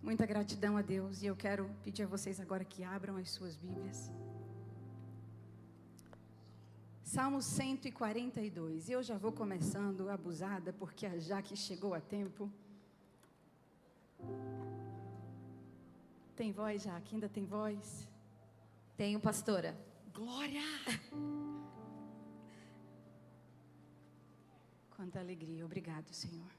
Muita gratidão a Deus. E eu quero pedir a vocês agora que abram as suas Bíblias. Salmo 142. Eu já vou começando abusada, porque a Jaque chegou a tempo. Tem voz, Jaque? Ainda tem voz? Tenho, pastora. Glória! Quanta alegria. Obrigado, Senhor.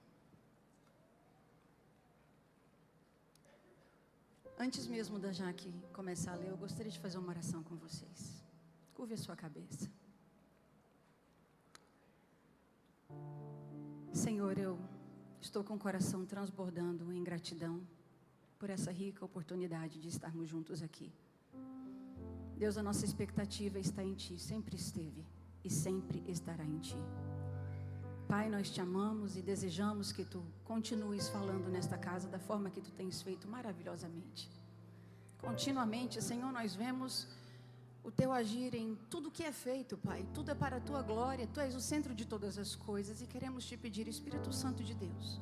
Antes mesmo da Jaque começar a ler, eu gostaria de fazer uma oração com vocês. Curve a sua cabeça. Senhor, eu estou com o coração transbordando em gratidão por essa rica oportunidade de estarmos juntos aqui. Deus, a nossa expectativa está em Ti, sempre esteve e sempre estará em Ti. Pai, nós Te amamos e desejamos que Tu continues falando nesta casa da forma que Tu tens feito maravilhosamente. Continuamente, Senhor, nós vemos o Teu agir em tudo que é feito, Pai. Tudo é para a Tua glória, Tu és o centro de todas as coisas e queremos Te pedir, Espírito Santo de Deus,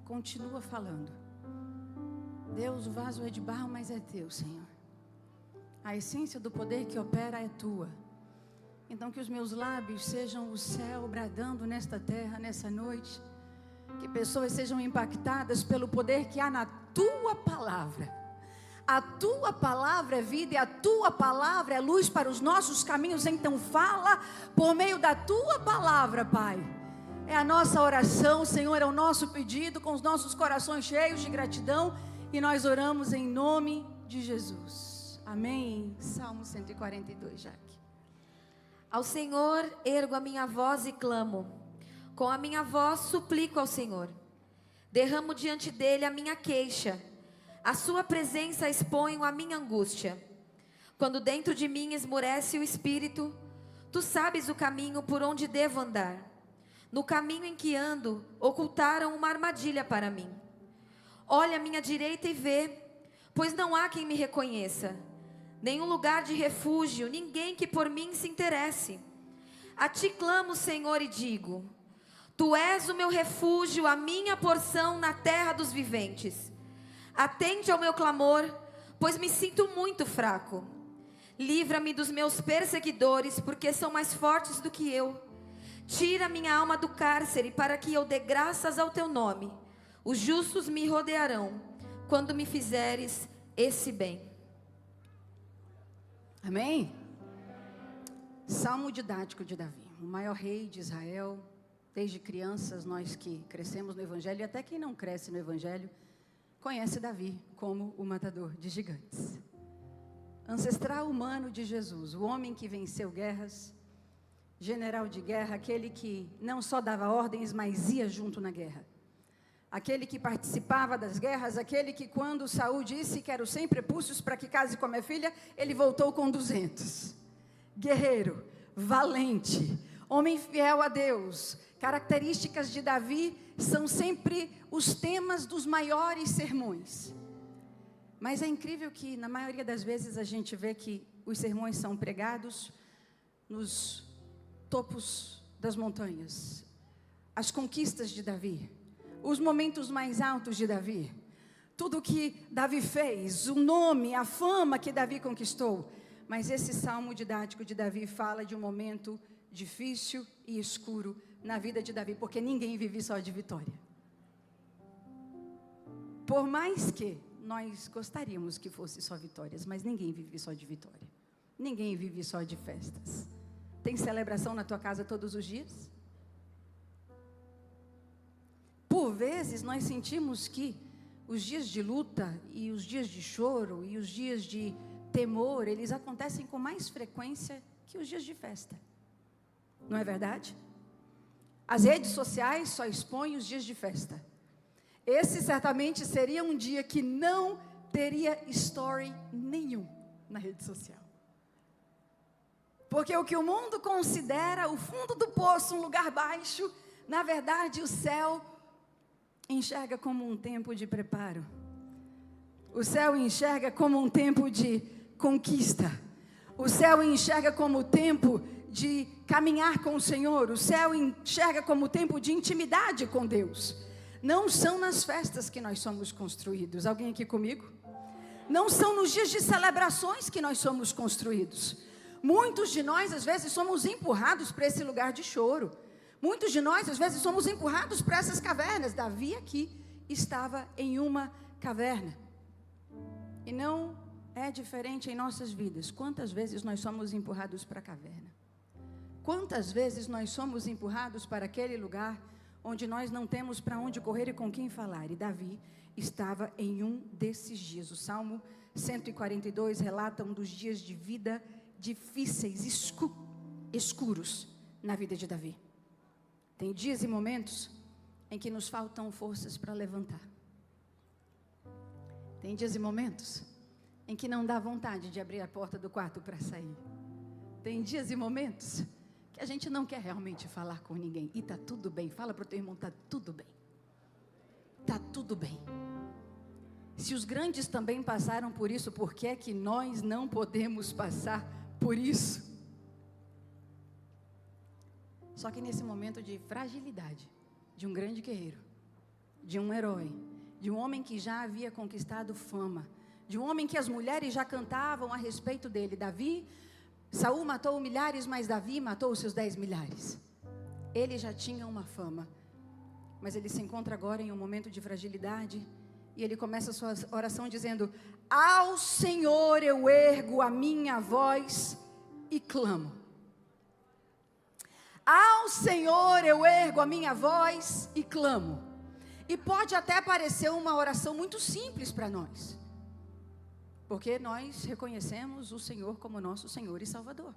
continua falando. Deus, o vaso é de barro, mas é Teu, Senhor. A essência do poder que opera é Tua. Então que os meus lábios sejam o céu bradando nesta terra, nessa noite. Que pessoas sejam impactadas pelo poder que há na Tua palavra. A Tua palavra é vida e a Tua palavra é luz para os nossos caminhos. Então fala por meio da Tua palavra, Pai. É a nossa oração, Senhor, é o nosso pedido, com os nossos corações cheios de gratidão. E nós oramos em nome de Jesus. Amém. Salmo 142, Jaque. Ao Senhor ergo a minha voz e clamo. Com a minha voz suplico ao Senhor. Derramo diante dele a minha queixa. A sua presença exponho a minha angústia. Quando dentro de mim esmorece o espírito, Tu sabes o caminho por onde devo andar. No caminho em que ando, ocultaram uma armadilha para mim. Olha à minha direita e vê, pois não há quem me reconheça. Nenhum lugar de refúgio, ninguém que por mim se interesse. A Ti clamo, Senhor, e digo: Tu és o meu refúgio, a minha porção na terra dos viventes. Atende ao meu clamor, pois me sinto muito fraco. Livra-me dos meus perseguidores, porque são mais fortes do que eu. Tira minha alma do cárcere, para que eu dê graças ao Teu nome. Os justos me rodearão, quando me fizeres esse bem. Amém? Salmo didático de Davi, o maior rei de Israel. Desde crianças, nós que crescemos no Evangelho, e até quem não cresce no Evangelho, conhece Davi como o matador de gigantes. Ancestral humano de Jesus, o homem que venceu guerras, general de guerra, aquele que não só dava ordens, mas ia junto na guerra. Aquele que participava das guerras, aquele que quando Saul disse: quero 100 prepúcios para que case com a minha filha, ele voltou com 200. Guerreiro, valente, homem fiel a Deus. Características de Davi são sempre os temas dos maiores sermões. Mas é incrível que na maioria das vezes a gente vê que os sermões são pregados nos topos das montanhas. As conquistas de Davi, os momentos mais altos de Davi, tudo que Davi fez, o nome, a fama que Davi conquistou. Mas esse salmo didático de Davi fala de um momento difícil e escuro na vida de Davi, porque ninguém vive só de vitória. Por mais que nós gostaríamos que fosse só vitórias, mas ninguém vive só de vitória. Ninguém vive só de festas. Tem celebração na tua casa todos os dias? Por vezes nós sentimos que os dias de luta e os dias de choro e os dias de temor, eles acontecem com mais frequência que os dias de festa. Não é verdade? As redes sociais só expõem os dias de festa. Esse certamente seria um dia que não teria story nenhum na rede social. Porque o que o mundo considera o fundo do poço, um lugar baixo, na verdade o céu enxerga como um tempo de preparo. O céu enxerga como um tempo de conquista. O céu enxerga como tempo de caminhar com o Senhor. O céu enxerga como tempo de intimidade com Deus. Não são nas festas que nós somos construídos. Alguém aqui comigo? Não são nos dias de celebrações que nós somos construídos. Muitos de nós, às vezes, somos empurrados para esse lugar de choro. Muitos de nós, às vezes, somos empurrados para essas cavernas. Davi aqui estava em uma caverna. E não é diferente em nossas vidas. Quantas vezes nós somos empurrados para a caverna? Quantas vezes nós somos empurrados para aquele lugar onde nós não temos para onde correr e com quem falar? E Davi estava em um desses dias. O Salmo 142 relata um dos dias de vida difíceis, escuros na vida de Davi. Tem dias e momentos em que nos faltam forças para levantar. Tem dias e momentos em que não dá vontade de abrir a porta do quarto para sair. Tem dias e momentos que a gente não quer realmente falar com ninguém. E está tudo bem. Fala para o teu irmão, está tudo bem. Está tudo bem. Se os grandes também passaram por isso, por que é que nós não podemos passar por isso? Só que nesse momento de fragilidade, de um grande guerreiro, de um herói, de um homem que já havia conquistado fama, de um homem que as mulheres já cantavam a respeito dele. Saul matou milhares, mas Davi matou os seus 10 milhares. Ele já tinha uma fama, mas ele se encontra agora em um momento de fragilidade, e ele começa a sua oração dizendo: ao Senhor eu ergo a minha voz e clamo. Ao Senhor eu ergo a minha voz e clamo. E pode até parecer uma oração muito simples para nós, porque nós reconhecemos o Senhor como nosso Senhor e Salvador.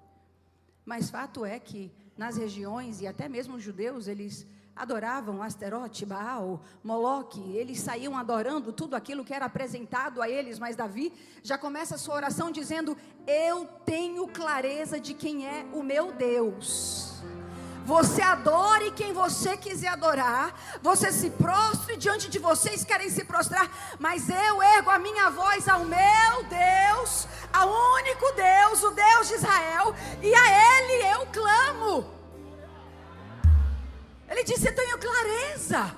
Mas fato é que nas regiões, e até mesmo os judeus, eles adoravam Asterote, Baal, Moloque. Eles saíam adorando tudo aquilo que era apresentado a eles. Mas Davi já começa a sua oração dizendo: eu tenho clareza de quem é o meu Deus. Você adore quem você quiser adorar, você se prostre diante de vocês querem se prostrar, mas eu ergo a minha voz ao meu Deus, ao único Deus, o Deus de Israel, e a Ele eu clamo. Ele disse: eu tenho clareza,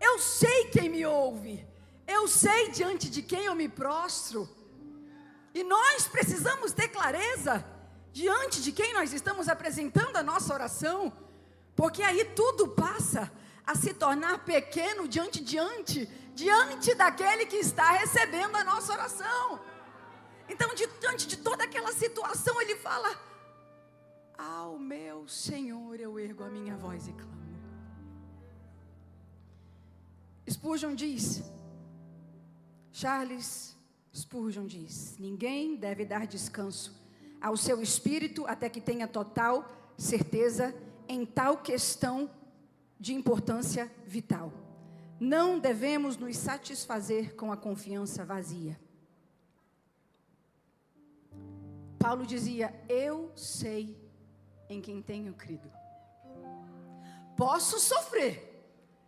eu sei quem me ouve, eu sei diante de quem eu me prostro. E nós precisamos ter clareza diante de quem nós estamos apresentando a nossa oração, porque aí tudo passa a se tornar pequeno diante daquele que está recebendo a nossa oração. Então, diante de toda aquela situação, ele fala: ao meu Senhor eu ergo a minha voz e clamo. Spurgeon diz, Charles Spurgeon diz: ninguém deve dar descanso ao seu espírito até que tenha total certeza em tal questão de importância vital. Não devemos nos satisfazer com a confiança vazia. Paulo dizia: eu sei em quem tenho crido. Posso sofrer,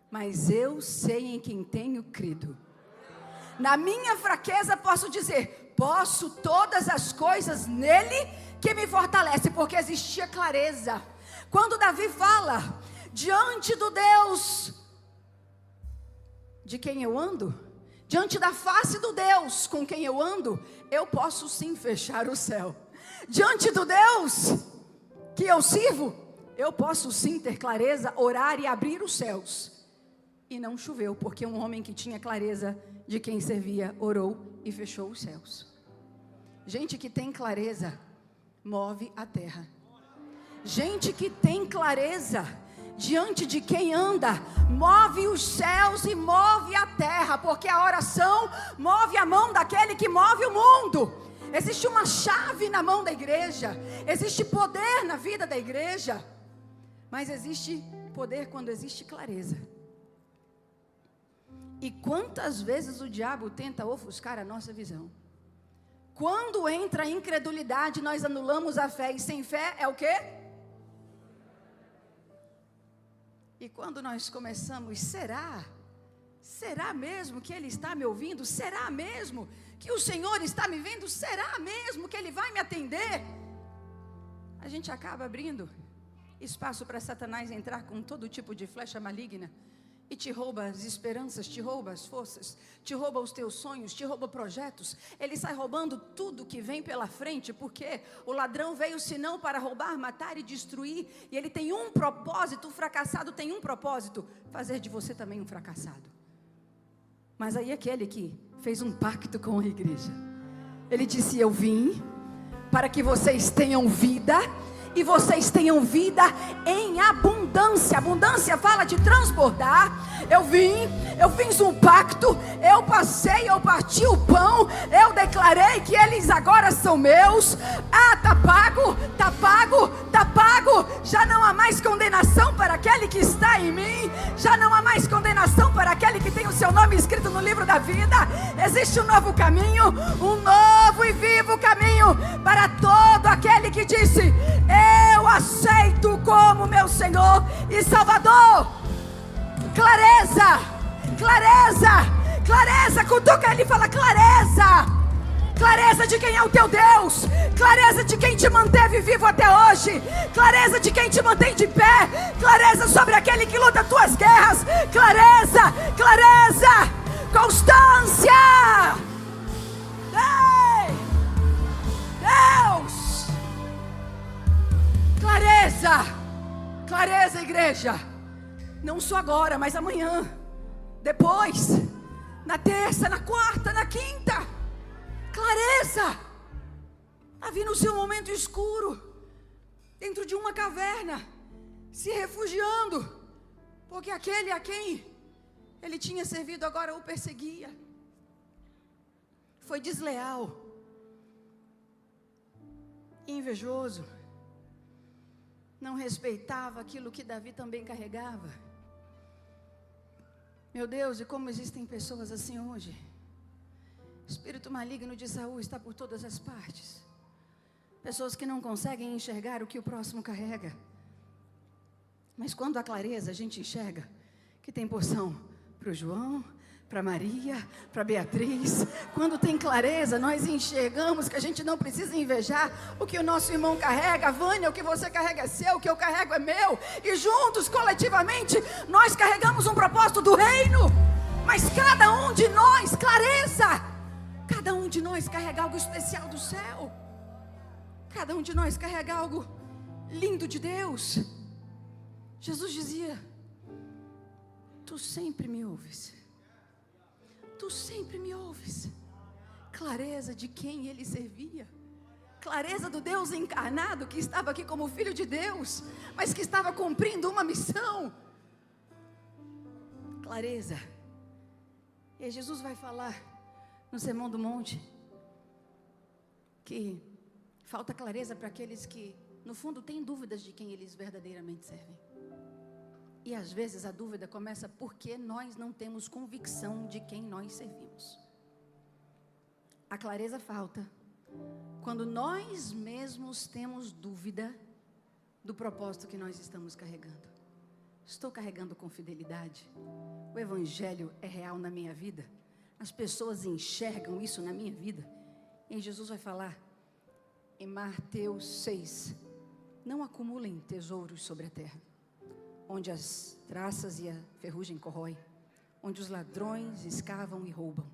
mas eu sei em quem tenho crido. Na minha fraqueza posso dizer: posso todas as coisas nele que me fortalece, porque existia clareza. Quando Davi fala: diante do Deus de quem eu ando, diante da face do Deus com quem eu ando, eu posso sim fechar o céu. Diante do Deus que eu sirvo, eu posso sim ter clareza, orar e abrir os céus. E não choveu, porque um homem que tinha clareza de quem servia, orou e fechou os céus. Gente que tem clareza, move a terra. Gente que tem clareza diante de quem anda, move os céus e move a terra, porque a oração move a mão daquele que move o mundo. Existe uma chave na mão da igreja, existe poder na vida da igreja, mas existe poder quando existe clareza. E quantas vezes o diabo tenta ofuscar a nossa visão? Quando entra a incredulidade, nós anulamos a fé, e sem fé é o quê? E quando nós começamos: será mesmo que Ele está me ouvindo? Será mesmo que o Senhor está me vendo? Será mesmo que Ele vai me atender? A gente acaba abrindo espaço para Satanás entrar com todo tipo de flecha maligna e te rouba as esperanças, te rouba as forças, te rouba os teus sonhos, te rouba projetos. Ele sai roubando tudo que vem pela frente, porque o ladrão veio senão para roubar, matar e destruir, e ele tem um propósito. O fracassado tem um propósito: fazer de você também um fracassado. Mas aí aquele que fez um pacto com a igreja, ele disse: eu vim para que vocês tenham vida, e vocês tenham vida em abundância. Abundância fala de transbordar. Eu fiz um pacto, eu parti o pão, eu declarei que eles agora são meus. Tá pago, tá pago, tá pago. Já não há mais condenação para aquele que está em mim, já não há mais condenação para aquele que tem o seu nome escrito no livro da vida. Existe um novo caminho, um novo e vivo caminho para todo aquele que disse: eu aceito como meu Senhor e Salvador. Clareza, clareza, clareza. Cutuca ele e fala: clareza. Clareza de quem é o teu Deus, clareza de quem te manteve vivo até hoje, clareza de quem te mantém de pé, clareza sobre aquele que luta as tuas guerras, clareza, clareza, constância. Ei, Deus, clareza, clareza, igreja. Não só agora, mas amanhã, depois, na terça, na quarta, na quinta. Clareza. Davi, no seu momento escuro, dentro de uma caverna, se refugiando, porque aquele a quem ele tinha servido agora o perseguia. Foi desleal, invejoso, não respeitava aquilo que Davi também carregava. Meu Deus, e como existem pessoas assim hoje. O espírito maligno de Saul está por todas as partes. Pessoas que não conseguem enxergar o que o próximo carrega. Mas quando há clareza, a gente enxerga que tem porção para o João, para Maria, para Beatriz. Quando tem clareza, nós enxergamos que a gente não precisa invejar o que o nosso irmão carrega. Vânia, o que você carrega é seu, o que eu carrego é meu. E juntos, coletivamente, nós carregamos um propósito do reino. Mas cada um de nós, clareza. Cada um de nós carrega algo especial do céu. Cada um de nós carrega algo lindo de Deus. Jesus dizia: tu sempre me ouves. Tu sempre me ouves. Clareza de quem ele servia. Clareza do Deus encarnado, que estava aqui como filho de Deus, mas que estava cumprindo uma missão. Clareza. E Jesus vai falar no Sermão do Monte que falta clareza para aqueles que, no fundo, têm dúvidas de quem eles verdadeiramente servem. E às vezes a dúvida começa porque nós não temos convicção de quem nós servimos. A clareza falta quando nós mesmos temos dúvida do propósito que nós estamos carregando. Estou carregando com fidelidade? O Evangelho é real na minha vida? As pessoas enxergam isso na minha vida? E Jesus vai falar em Mateus 6: não acumulem tesouros sobre a terra, onde as traças e a ferrugem corroem, onde os ladrões escavam e roubam.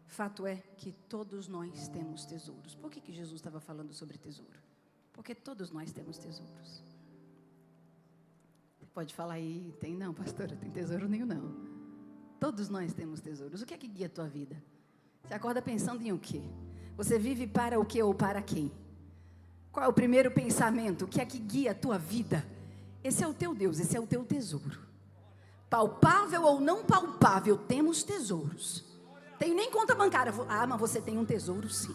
Fato é que todos nós temos tesouros. Por que Jesus estava falando sobre tesouro? Porque todos nós temos tesouros. Você pode falar aí: tem não, pastora, tem tesouro nenhum não. Todos nós temos tesouros. O que é que guia a tua vida? Você acorda pensando em o quê? Você vive para o quê ou para quem? Qual é o primeiro pensamento? O que é que guia a tua vida? Esse é o teu Deus, esse é o teu tesouro. Palpável ou não palpável, temos tesouros. Tem nem conta bancária. Ah, mas você tem um tesouro sim.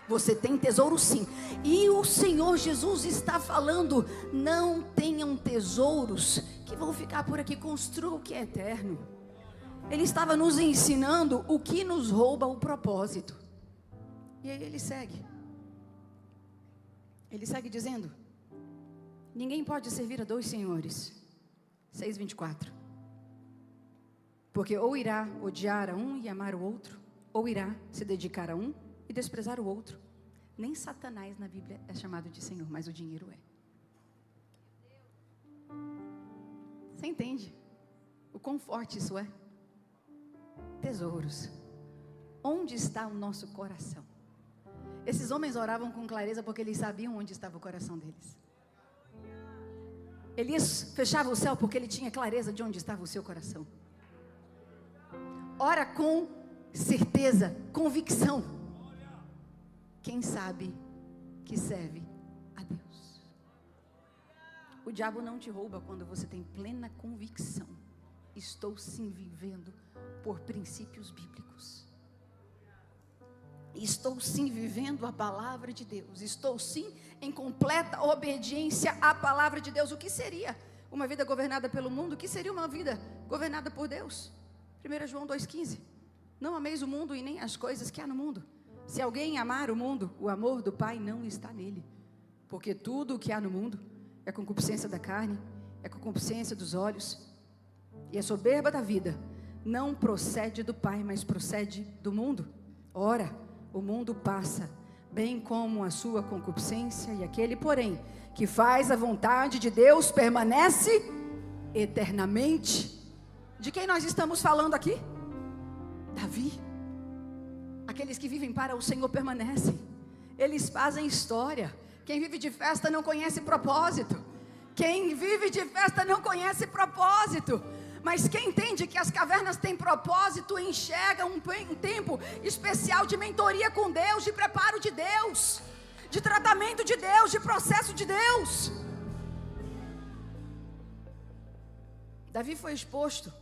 Você tem tesouro sim. E o Senhor Jesus está falando: não tenham tesouros que vão ficar por aqui, construa o que é eterno. Ele estava nos ensinando o que nos rouba o propósito. E aí ele segue. Ele segue dizendo: ninguém pode servir a dois senhores. 6:24. Porque ou irá odiar a um e amar o outro, ou irá se dedicar a um e desprezar o outro. Nem Satanás na Bíblia é chamado de Senhor, mas o dinheiro é. Você entende? O quão forte isso é? Tesouros. Onde está o nosso coração? Esses homens oravam com clareza porque eles sabiam onde estava o coração deles. Elias fechava o céu porque ele tinha clareza de onde estava o seu coração. Ora com certeza, convicção. Quem sabe que serve a Deus. O diabo não te rouba quando você tem plena convicção. Estou sim vivendo por princípios bíblicos. Estou sim vivendo a palavra de Deus. Estou sim em completa obediência à palavra de Deus. O que seria uma vida governada pelo mundo? O que seria uma vida governada por Deus? 1 João 2,15. Não ameis o mundo e nem as coisas que há no mundo. Se alguém amar o mundo, o amor do Pai não está nele. Porque tudo o que há no mundo é concupiscência da carne, é concupiscência dos olhos e a soberba da vida. Não procede do Pai, mas procede do mundo. Ora, o mundo passa, bem como a sua concupiscência, e aquele, porém, que faz a vontade de Deus permanece eternamente. De quem nós estamos falando aqui? Davi. Aqueles que vivem para o Senhor permanecem. Eles fazem história. Quem vive de festa não conhece propósito. Quem vive de festa não conhece propósito. Mas quem entende que as cavernas têm propósito, enxerga um tempo especial de mentoria com Deus, de preparo de Deus, de tratamento de Deus, de processo de Deus. Davi foi exposto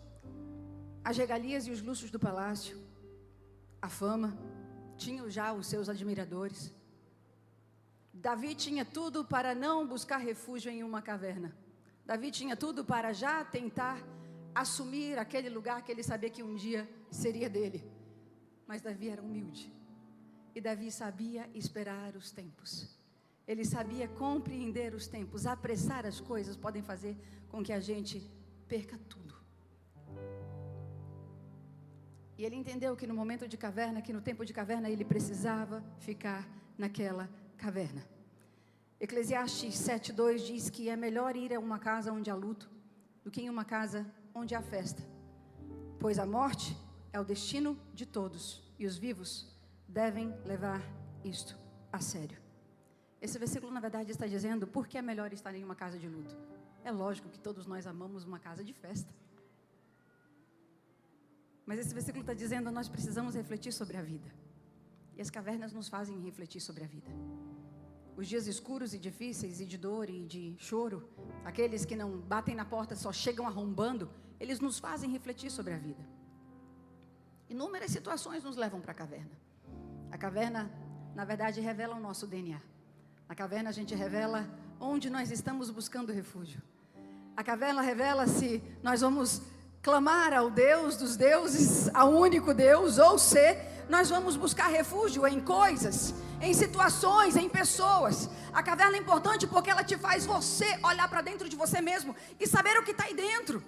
às regalias e os luxos do palácio, a fama, tinha já os seus admiradores. Davi tinha tudo para não buscar refúgio em uma caverna. Davi tinha tudo para já tentar assumir aquele lugar que ele sabia que um dia seria dele. Mas Davi era humilde. E Davi sabia esperar os tempos. Ele sabia compreender os tempos. Apressar as coisas podem fazer com que a gente perca tudo. E ele entendeu que no momento de caverna, que no tempo de caverna, ele precisava ficar naquela caverna. Eclesiastes 7:2 diz que é melhor ir a uma casa onde há luto do que em uma casa onde há festa, pois a morte é o destino de todos, e os vivos devem levar isto a sério. Esse versículo, na verdade, está dizendo por que é melhor estar em uma casa de luto. É lógico que todos nós amamos uma casa de festa, mas esse versículo está dizendo nós precisamos refletir sobre a vida, e as cavernas nos fazem refletir sobre a vida. Os dias escuros e difíceis, e de dor e de choro, aqueles que não batem na porta, só chegam arrombando, eles nos fazem refletir sobre a vida. Inúmeras situações nos levam para a caverna. A caverna, na verdade, revela o nosso DNA. Na caverna a gente revela onde nós estamos buscando refúgio. A caverna revela se nós vamos clamar ao Deus dos deuses, ao único Deus, ou se nós vamos buscar refúgio em coisas, em situações, em pessoas. A caverna é importante porque ela te faz você olhar para dentro de você mesmo e saber o que está aí dentro.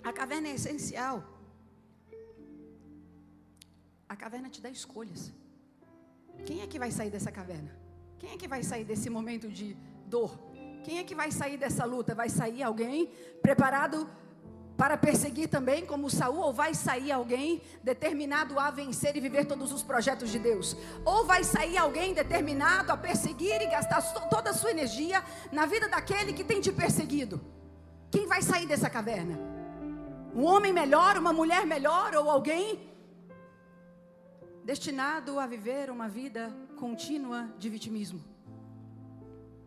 A caverna é essencial. A caverna te dá escolhas. Quem é que vai sair dessa caverna? Quem é que vai sair desse momento de dor? Quem é que vai sair dessa luta? Vai sair alguém preparado para perseguir também, como Saul? Ou vai sair alguém determinado a vencer e viver todos os projetos de Deus? Ou vai sair alguém determinado a perseguir e gastar toda a sua energia na vida daquele que tem te perseguido? Quem vai sair dessa caverna? Um homem melhor, uma mulher melhor, ou alguém destinado a viver uma vida contínua de vitimismo?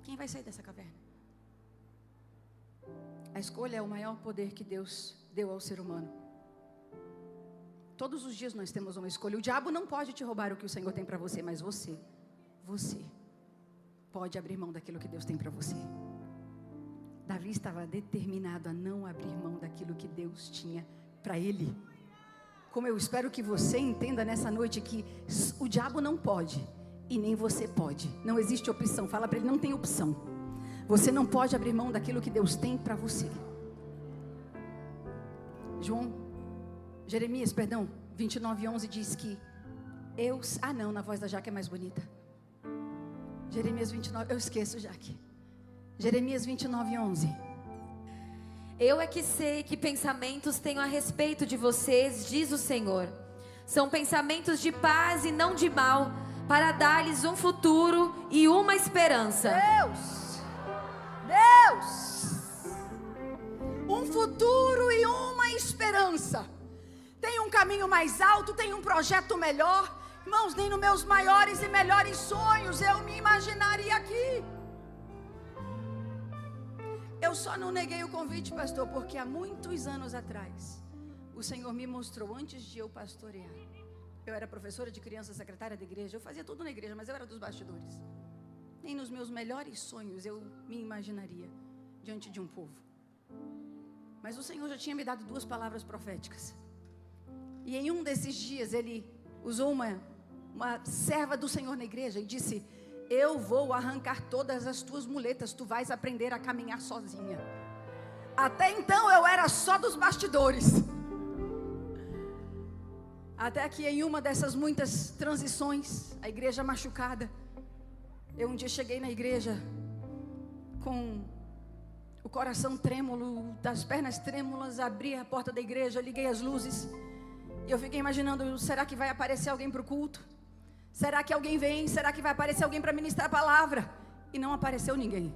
Quem vai sair dessa caverna? A escolha é o maior poder que Deus deu ao ser humano. Todos os dias nós temos uma escolha. O diabo não pode te roubar o que o Senhor tem para você, mas você pode abrir mão daquilo que Deus tem para você. Davi estava determinado a não abrir mão daquilo que Deus tinha para ele. Como eu espero que você entenda nessa noite que o diabo não pode e nem você pode. Não existe opção. Fala para ele, não tem opção. Você não pode abrir mão daquilo que Deus tem para você. Jeremias 29:11 diz que na voz da Jaque é mais bonita. Jeremias 29, eu esqueço, Jaque. Jeremias 29:11. Eu é que sei que pensamentos tenho a respeito de vocês, diz o Senhor. São pensamentos de paz e não de mal, para dar-lhes um futuro e uma esperança. Deus, um futuro e uma esperança. Tem um caminho mais alto, tem um projeto melhor. Irmãos, nem nos meus maiores e melhores sonhos eu me imaginaria aqui. Eu só não neguei o convite, pastor, porque há muitos anos atrás o Senhor me mostrou, antes de eu pastorear. Eu era professora de criança, secretária da igreja, eu fazia tudo na igreja, mas eu era dos bastidores. Nem nos meus melhores sonhos eu me imaginaria diante de um povo. Mas o Senhor já tinha me dado 2 palavras proféticas. E em um desses dias ele usou uma serva do Senhor na igreja e disse: eu vou arrancar todas as tuas muletas, tu vais aprender a caminhar sozinha. Até então eu era só dos bastidores. Até que em uma dessas muitas transições, a igreja machucada, eu um dia cheguei na igreja com o coração trêmulo, das pernas trêmulas, abri a porta da igreja, liguei as luzes, e eu fiquei imaginando, será que vai aparecer alguém para o culto? Será que alguém vem? Será que vai aparecer alguém para ministrar a palavra? E não apareceu ninguém.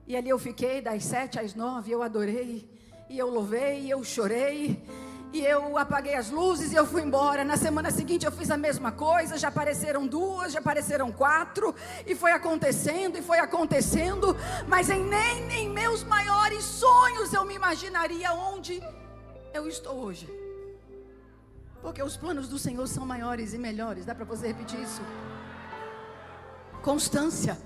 E ali eu fiquei das 7 às 9, eu adorei, e eu louvei, e eu chorei, e eu apaguei as luzes e eu fui embora. Na semana seguinte eu fiz a mesma coisa, já apareceram 2, já apareceram 4, e foi acontecendo, mas nem em meus maiores sonhos eu me imaginaria onde eu estou hoje. Porque os planos do Senhor são maiores e melhores. Dá para você repetir isso? Constância.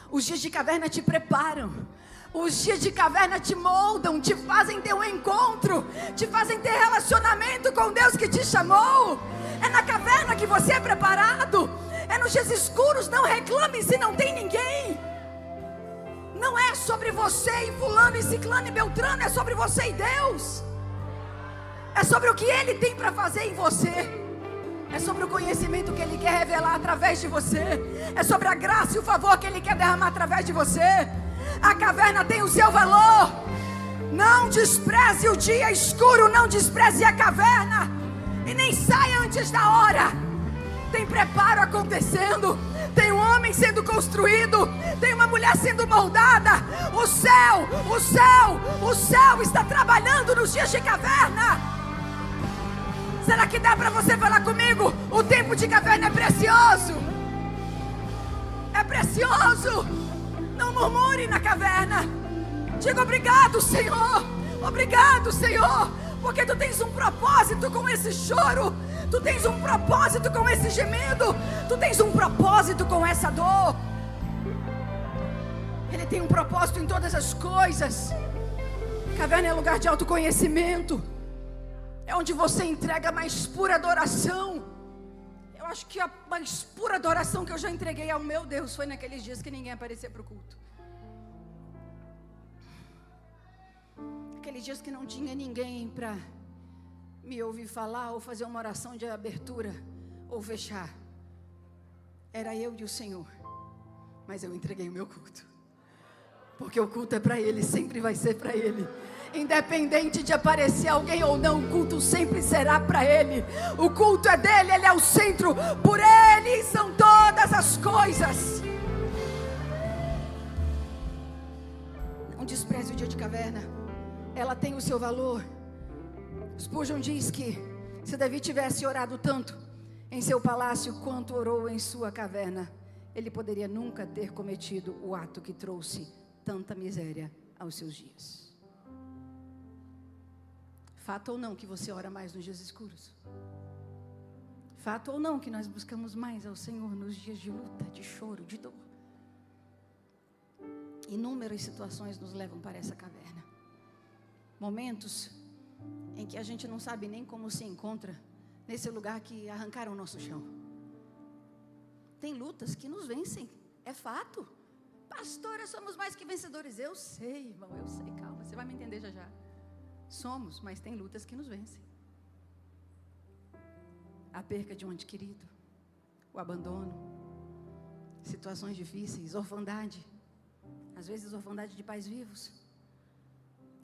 Os dias de caverna te preparam. Os dias de caverna te moldam, te fazem ter um encontro, te fazem ter relacionamento com Deus que te chamou. É na caverna que você é preparado. É nos dias escuros. Não reclame se não tem ninguém. Não é sobre você e fulano e ciclano e beltrano. É sobre você e Deus. É sobre o que Ele tem para fazer em você. É sobre o conhecimento que Ele quer revelar através de você. É sobre a graça e o favor que Ele quer derramar através de você. A caverna tem o seu valor. Não despreze o dia escuro. Não despreze a caverna. E nem saia antes da hora. Tem preparo acontecendo. Tem um homem sendo construído. Tem uma mulher sendo moldada. O céu está trabalhando nos dias de caverna. Será que dá para você falar comigo? O tempo de caverna é precioso. É precioso. Não murmure na caverna. Diga obrigado, Senhor. Obrigado, Senhor. Porque tu tens um propósito com esse choro. Tu tens um propósito com esse gemido. Tu tens um propósito com essa dor. Ele tem um propósito em todas as coisas. Caverna é lugar de autoconhecimento. É onde você entrega a mais pura adoração. Eu acho que a mais pura adoração que eu já entreguei ao meu Deus foi naqueles dias que ninguém aparecia para o culto. Aqueles dias que não tinha ninguém para me ouvir falar ou fazer uma oração de abertura ou fechar. Era eu e o Senhor. Mas eu entreguei o meu culto. Porque o culto é para Ele, sempre vai ser para Ele. Independente de aparecer alguém ou não, o culto sempre será para Ele. O culto é dele, Ele é o centro. Por Ele são todas as coisas. Não despreze o dia de caverna. Ela tem o seu valor. Spurgeon diz que se Davi tivesse orado tanto em seu palácio quanto orou em sua caverna, ele poderia nunca ter cometido o ato que trouxe tanta miséria aos seus dias. Fato ou não que você ora mais nos dias escuros? Fato ou não que nós buscamos mais ao Senhor nos dias de luta, de choro, de dor? Inúmeras situações nos levam para essa caverna. Momentos em que a gente não sabe nem como se encontra nesse lugar que arrancaram o nosso chão. Tem lutas que nos vencem, é fato. Pastora, somos mais que vencedores. Eu sei, irmão, eu sei, calma, você vai me entender já já. Somos, mas tem lutas que nos vencem. A perca de um ente querido, o abandono, situações difíceis, orfandade. Às vezes orfandade de pais vivos.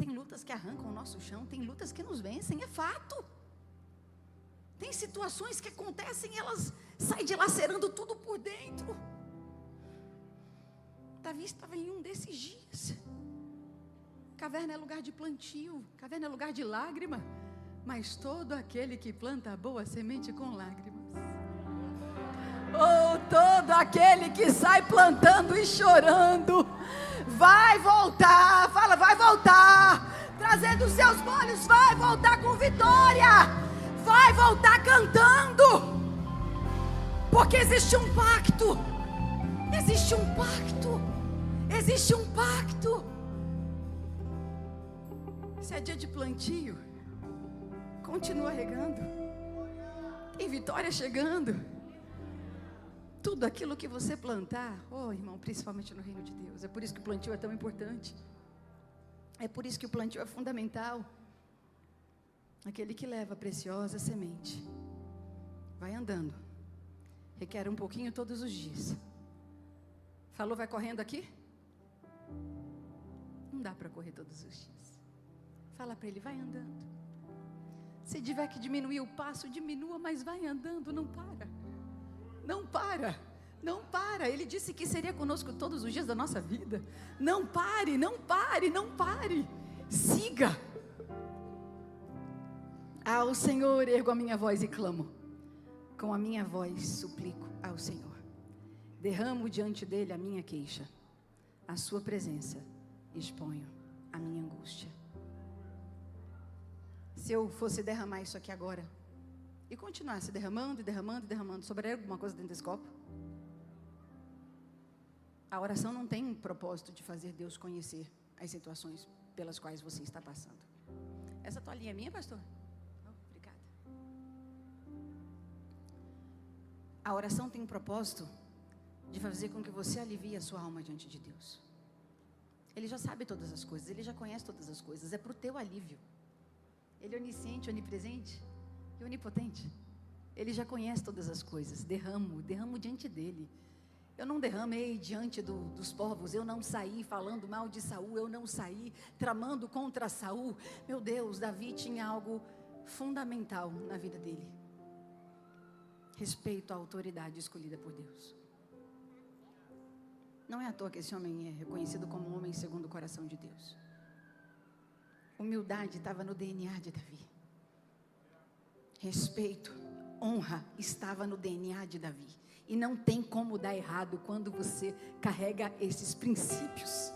Tem lutas que arrancam o nosso chão, tem lutas que nos vencem, é fato. Tem situações que acontecem, elas saem dilacerando tudo por dentro. Davi estava em um desses dias. Caverna é lugar de plantio, caverna é lugar de lágrima, mas todo aquele que planta a boa semente com lágrimas, ou todo aquele que sai plantando e chorando, vai voltar, fala, vai voltar, trazendo os seus molhos, vai voltar com vitória, vai voltar cantando, porque existe um pacto, existe um pacto, existe um pacto. Se é dia de plantio, continua regando, tem vitória chegando. Tudo aquilo que você plantar, oh irmão, principalmente no reino de Deus, é por isso que o plantio é tão importante, é por isso que o plantio é fundamental. Aquele que leva a preciosa semente, vai andando, requer um pouquinho todos os dias. Falou, vai correndo aqui? Não dá para correr todos os dias. Fala para ele, vai andando. Se tiver que diminuir o passo, diminua, mas vai andando, não para. Não para, não para. Ele disse que seria conosco todos os dias da nossa vida. Não pare, não pare, não pare. Siga. Ao Senhor ergo a minha voz e clamo. Com a minha voz suplico ao Senhor. Derramo diante dele a minha queixa. À sua presença exponho a minha angústia. Se eu fosse derramar isso aqui agora e continuasse derramando e derramando e derramando, sobraria alguma coisa dentro desse copo? A oração não tem um propósito de fazer Deus conhecer as situações pelas quais você está passando. Essa toalhinha é minha, pastor? Oh, obrigada. A oração tem um propósito de fazer com que você alivie a sua alma diante de Deus. Ele já sabe todas as coisas, Ele já conhece todas as coisas, é para o teu alívio. Ele é onisciente, onipresente e onipotente. Ele já conhece todas as coisas. Derramo diante dele. Eu não derramei diante dos povos. Eu não saí falando mal de Saul. Eu não saí tramando contra Saul. Meu Deus, Davi tinha algo fundamental na vida dele: respeito à autoridade escolhida por Deus. Não é à toa que esse homem é reconhecido como um homem segundo o coração de Deus. Humildade estava no DNA de Davi. Respeito, honra estava no DNA de Davi. E não tem como dar errado quando você carrega esses princípios.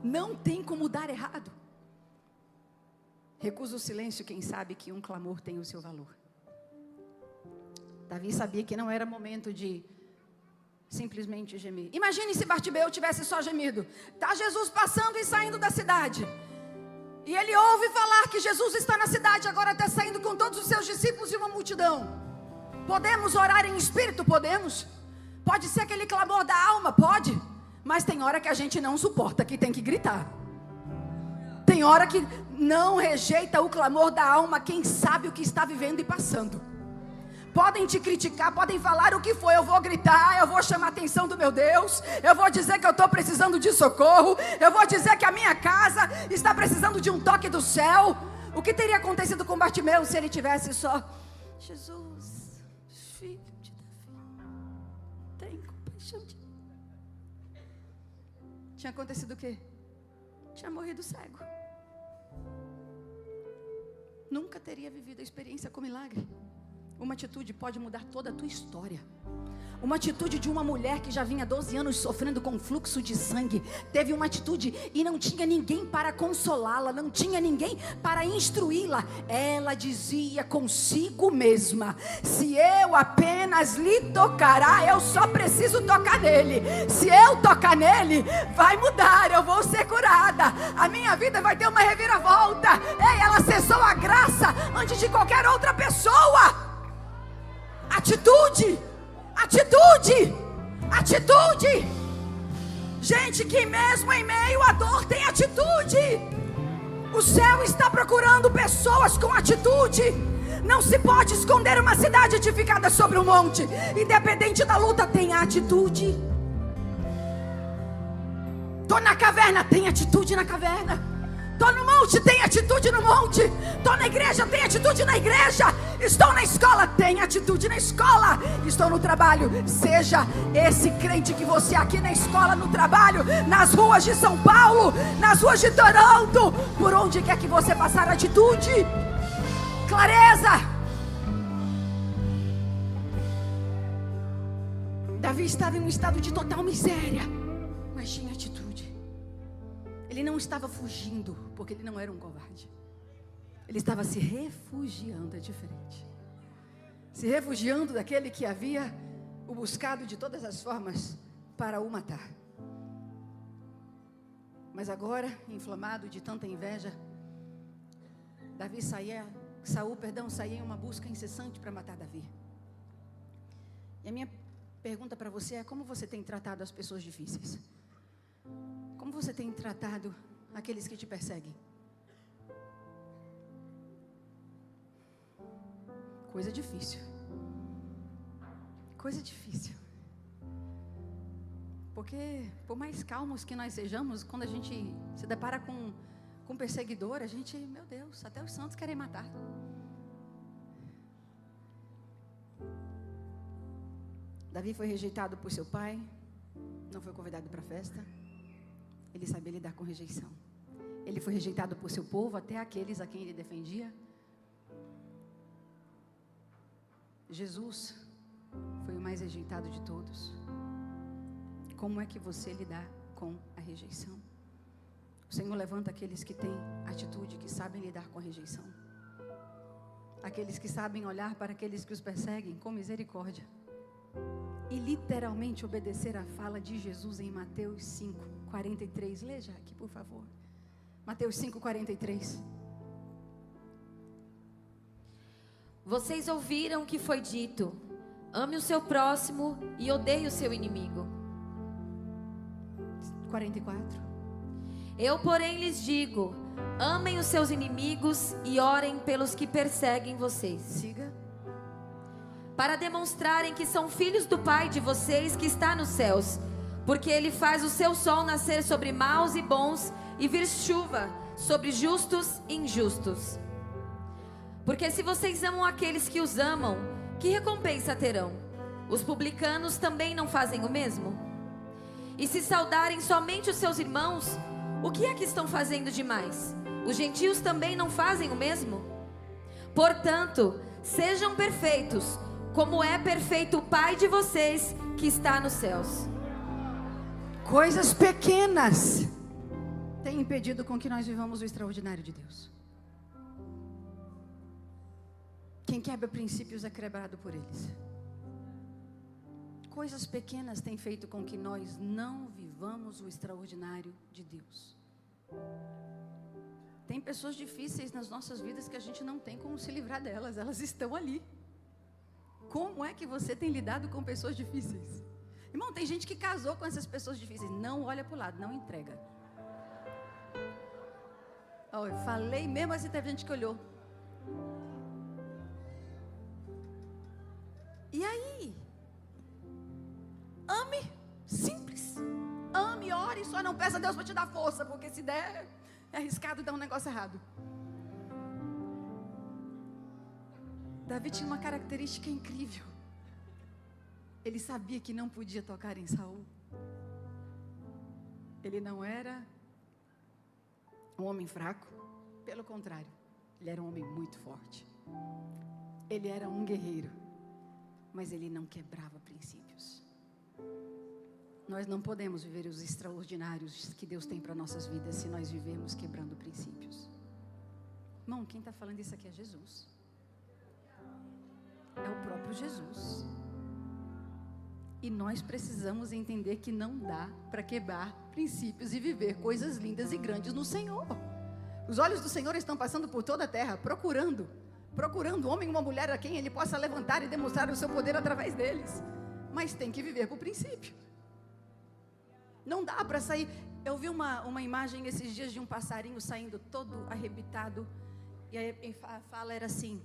Não tem como dar errado. Recusa o silêncio quem sabe que um clamor tem o seu valor. Davi sabia que não era momento de simplesmente gemer. Imagine se Bartimeu tivesse só gemido. Está Jesus passando e saindo da cidade. E ele ouve falar que Jesus está na cidade, agora está saindo com todos os seus discípulos e uma multidão. Podemos orar em espírito? Podemos. Pode ser aquele clamor da alma? Pode. Mas tem hora que a gente não suporta, que tem que gritar. Tem hora que não rejeita o clamor da alma quem sabe o que está vivendo e passando. Podem te criticar, podem falar o que for, eu vou gritar, eu vou chamar a atenção do meu Deus, eu vou dizer que eu estou precisando de socorro, eu vou dizer que a minha casa está precisando de um toque do céu. O que teria acontecido com Bartimeu se ele tivesse só: Jesus, filho de Davi, tem compaixão de mim. Tinha acontecido o quê? Tinha morrido cego. Nunca teria vivido a experiência com milagre. Uma atitude pode mudar toda a tua história. Uma atitude de uma mulher que já vinha 12 anos sofrendo com fluxo de sangue. Teve uma atitude e não tinha ninguém para consolá-la, não tinha ninguém para instruí-la. Ela dizia consigo mesma: se eu apenas lhe tocará, eu só preciso tocar nele. Se eu tocar nele, vai mudar, eu vou ser curada, a minha vida vai ter uma reviravolta. Ei, ela acessou a graça antes de qualquer outra pessoa. Atitude, atitude, atitude. Gente que mesmo em meio à dor tem atitude. O céu está procurando pessoas com atitude. Não se pode esconder uma cidade edificada sobre um monte. Independente da luta, tem atitude. Estou na caverna, tem atitude na caverna. Estou no monte, tem atitude no monte. Estou na igreja, tem atitude na igreja. Estou na escola, tem atitude na escola. Estou no trabalho, seja esse crente que você é aqui na escola, no trabalho, nas ruas de São Paulo, nas ruas de Toronto, por onde quer que você passar, atitude, clareza. Davi estava em um estado de total miséria, mas tinha atitude. Ele não estava fugindo, porque ele não era um covarde. Ele estava se refugiando, é diferente. Se refugiando daquele que havia o buscado de todas as formas para o matar. Mas agora, inflamado de tanta inveja, Saul saía em uma busca incessante para matar Davi. E a minha pergunta para você é: como você tem tratado as pessoas difíceis? Como você tem tratado aqueles que te perseguem? Coisa difícil. Coisa difícil. Porque, por mais calmos que nós sejamos, quando a gente se depara com um perseguidor, a gente, meu Deus, até os santos querem matar. Davi foi rejeitado por seu pai, não foi convidado para a festa. Ele sabia lidar com rejeição. Ele foi rejeitado por seu povo, até aqueles a quem ele defendia. Jesus foi o mais rejeitado de todos. Como é que você lidar com a rejeição? O Senhor levanta aqueles que têm atitude, que sabem lidar com a rejeição. Aqueles que sabem olhar para aqueles que os perseguem com misericórdia. E literalmente obedecer a fala de Jesus em Mateus 5:43. Leia aqui, por favor. Mateus 5:43. Vocês ouviram o que foi dito: ame o seu próximo e odeie o seu inimigo. 44. Eu, porém, lhes digo: amem os seus inimigos e orem pelos que perseguem vocês. Siga. Para demonstrarem que são filhos do Pai de vocês que está nos céus, porque Ele faz o seu sol nascer sobre maus e bons e vir chuva sobre justos e injustos. Porque se vocês amam aqueles que os amam, que recompensa terão? Os publicanos também não fazem o mesmo? E se saudarem somente os seus irmãos, o que é que estão fazendo demais? Os gentios também não fazem o mesmo? Portanto, sejam perfeitos, como é perfeito o Pai de vocês que está nos céus. Coisas pequenas têm impedido com que nós vivamos o extraordinário de Deus. Quem quebra princípios é quebrado por eles. Coisas pequenas têm feito com que nós não vivamos o extraordinário de Deus. Tem pessoas difíceis nas nossas vidas que a gente não tem como se livrar delas. Elas estão ali. Como é que você tem lidado com pessoas difíceis? Irmão, tem gente que casou com essas pessoas difíceis. Não olha para o lado, não entrega. Oh, eu falei mesmo assim, teve gente que olhou. E aí? Ame, simples. Ame, ore, só não peça a Deus para te dar força, porque se der, é arriscado dar um negócio errado. Davi tinha uma característica incrível. Ele sabia que não podia tocar em Saul. Ele não era um homem fraco, pelo contrário, ele era um homem muito forte. Ele era um guerreiro, mas ele não quebrava princípios. Nós não podemos viver os extraordinários que Deus tem para nossas vidas se nós vivermos quebrando princípios. Irmão, quem está falando isso aqui é Jesus. É o próprio Jesus. E nós precisamos entender que não dá para quebrar princípios e viver coisas lindas e grandes no Senhor. Os olhos do Senhor estão passando por toda a terra, procurando um homem e uma mulher a quem Ele possa levantar e demonstrar o seu poder através deles. Mas tem que viver por princípio. Não dá para sair. Eu vi uma imagem esses dias de um passarinho saindo todo arrebitado. E a fala era assim: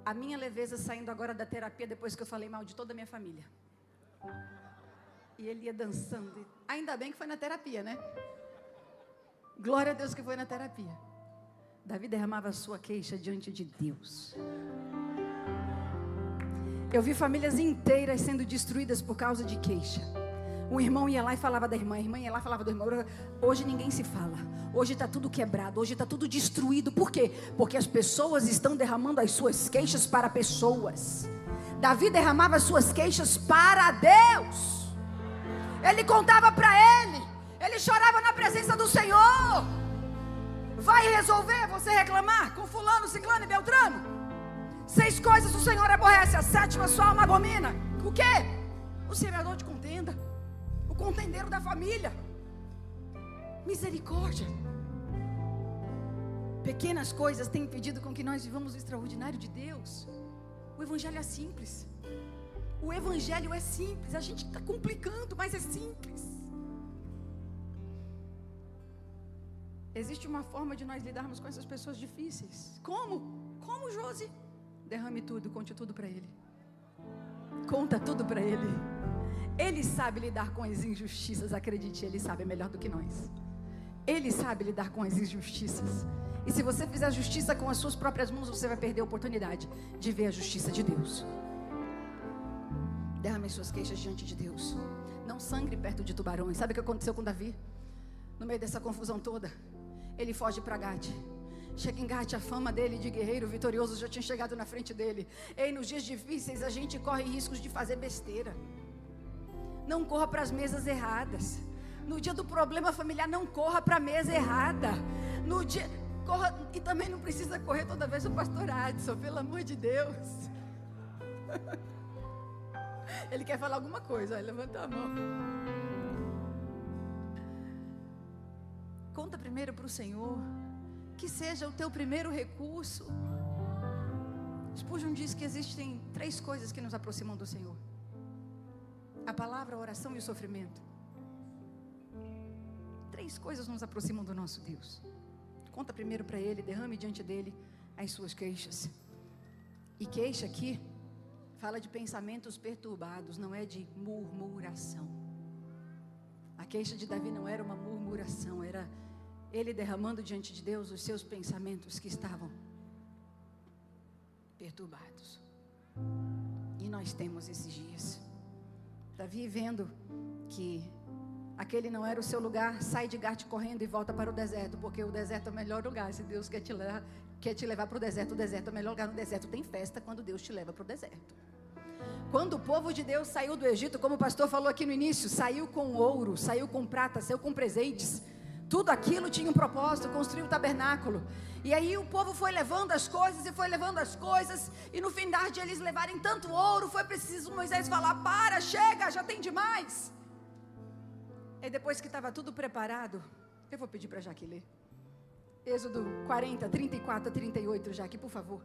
a minha leveza saindo agora da terapia depois que eu falei mal de toda a minha família. E ele ia dançando. Ainda bem que foi na terapia, né? Glória a Deus que foi na terapia. Davi derramava a sua queixa diante de Deus. Eu vi famílias inteiras sendo destruídas por causa de queixa. Um irmão ia lá e falava da irmã, a irmã ia lá e falava do irmão. Hoje ninguém se fala. Hoje está tudo quebrado, hoje está tudo destruído. Por quê? Porque as pessoas estão derramando as suas queixas para pessoas. Davi derramava as suas queixas para Deus. Ele contava para ele. Ele chorava na presença do Senhor. Vai resolver você reclamar com fulano, ciclano e beltrano? 6 coisas o Senhor aborrece, a 7ª sua alma abomina. O quê? O semeador de contenda, o contendeiro da família. Misericórdia. Pequenas coisas têm impedido com que nós vivamos o extraordinário de Deus. O evangelho é simples. O evangelho é simples. A gente está complicando, mas é simples. Existe uma forma de nós lidarmos com essas pessoas difíceis. Como? Como, Josi? Derrame tudo, conte tudo para Ele. Conta tudo para Ele. Ele sabe lidar com as injustiças, acredite, Ele sabe melhor do que nós. Ele sabe lidar com as injustiças. E se você fizer justiça com as suas próprias mãos, você vai perder a oportunidade de ver a justiça de Deus. Derrame suas queixas diante de Deus. Não sangre perto de tubarões. Sabe o que aconteceu com Davi? No meio dessa confusão toda, ele foge para Gate. Chega em Gate, a fama dele de guerreiro vitorioso já tinha chegado na frente dele. Ei, nos dias difíceis a gente corre riscos de fazer besteira. Não corra para as mesas erradas. No dia do problema familiar, não corra para a mesa errada. No dia, corra, e também não precisa correr toda vez o pastor Adson, pelo amor de Deus. Ele quer falar alguma coisa, olha, levanta a mão. Conta primeiro para o Senhor. Que seja o teu primeiro recurso. Spurgeon diz que existem 3 coisas que nos aproximam do Senhor: a palavra, a oração e o sofrimento. 3 coisas nos aproximam do nosso Deus. Conta primeiro para Ele, derrame diante dEle as suas queixas. E queixa aqui fala de pensamentos perturbados, não é de murmuração. A queixa de Davi não era uma murmuração, era ele derramando diante de Deus os seus pensamentos que estavam perturbados. E nós temos esses dias. Davi, vendo que aquele não era o seu lugar, sai de Gate correndo e volta para o deserto, porque o deserto é o melhor lugar. Se Deus quer te levar para o deserto é o melhor lugar. No deserto tem festa quando Deus te leva para o deserto. Quando o povo de Deus saiu do Egito, como o pastor falou aqui no início, saiu com ouro, saiu com prata, saiu com presentes. Tudo aquilo tinha um propósito, construir o tabernáculo. E aí o povo foi levando as coisas e foi levando as coisas. E no fim de eles levarem tanto ouro, foi preciso Moisés falar: para, chega, já tem demais. E depois que estava tudo preparado, eu vou pedir para Jaque ler. Êxodo 40, 34 a 38, Jaque, por favor.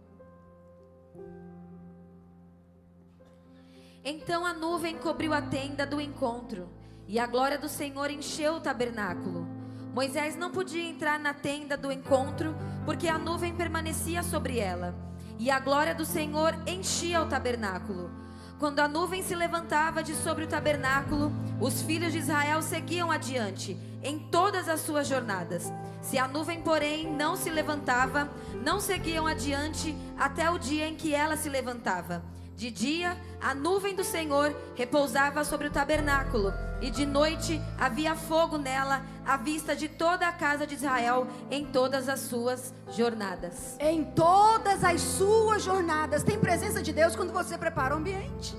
Então a nuvem cobriu a tenda do encontro, e a glória do Senhor encheu o tabernáculo. Moisés não podia entrar na tenda do encontro, porque a nuvem permanecia sobre ela, e a glória do Senhor enchia o tabernáculo. Quando a nuvem se levantava de sobre o tabernáculo, os filhos de Israel seguiam adiante, em todas as suas jornadas. Se a nuvem, porém, não se levantava, não seguiam adiante até o dia em que ela se levantava. De dia, a nuvem do Senhor repousava sobre o tabernáculo, e de noite havia fogo nela, à vista de toda a casa de Israel, em todas as suas jornadas. Em todas as suas jornadas. Tem presença de Deus quando você prepara o ambiente.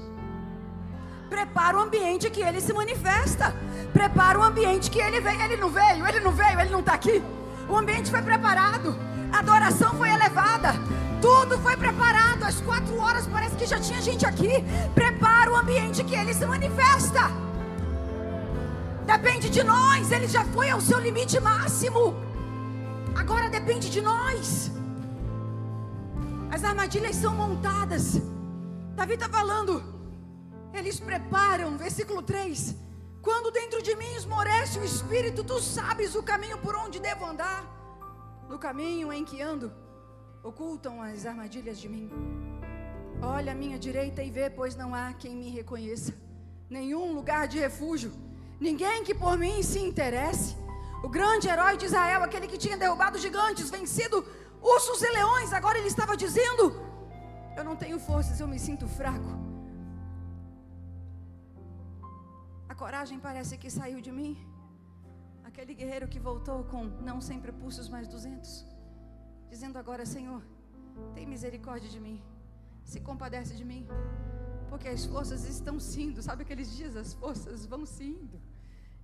Prepara o ambiente que Ele se manifesta. Prepara o ambiente que Ele vem. Ele não veio, Ele não está aqui. O ambiente foi preparado. A adoração foi elevada. Tudo foi preparado. Às 4 horas parece que já tinha gente aqui. Prepara o ambiente que Ele se manifesta. Depende de nós. Ele já foi ao seu limite máximo. Agora depende de nós. As armadilhas são montadas. Davi está falando. Eles preparam, versículo 3. Quando dentro de mim esmorece o espírito, tu sabes o caminho por onde devo andar. No caminho em que ando, ocultam as armadilhas de mim. Olha à minha direita e vê, pois não há quem me reconheça. Nenhum lugar de refúgio. Ninguém que por mim se interesse. O grande herói de Israel, aquele que tinha derrubado gigantes, vencido ursos e leões, agora ele estava dizendo: eu não tenho forças, eu me sinto fraco. A coragem parece que saiu de mim. Aquele guerreiro que voltou com não 100 prepulsos, mas 200, dizendo agora: Senhor, tem misericórdia de mim, se compadece de mim, porque as forças estão se indo. Sabe aqueles dias as forças vão se indo,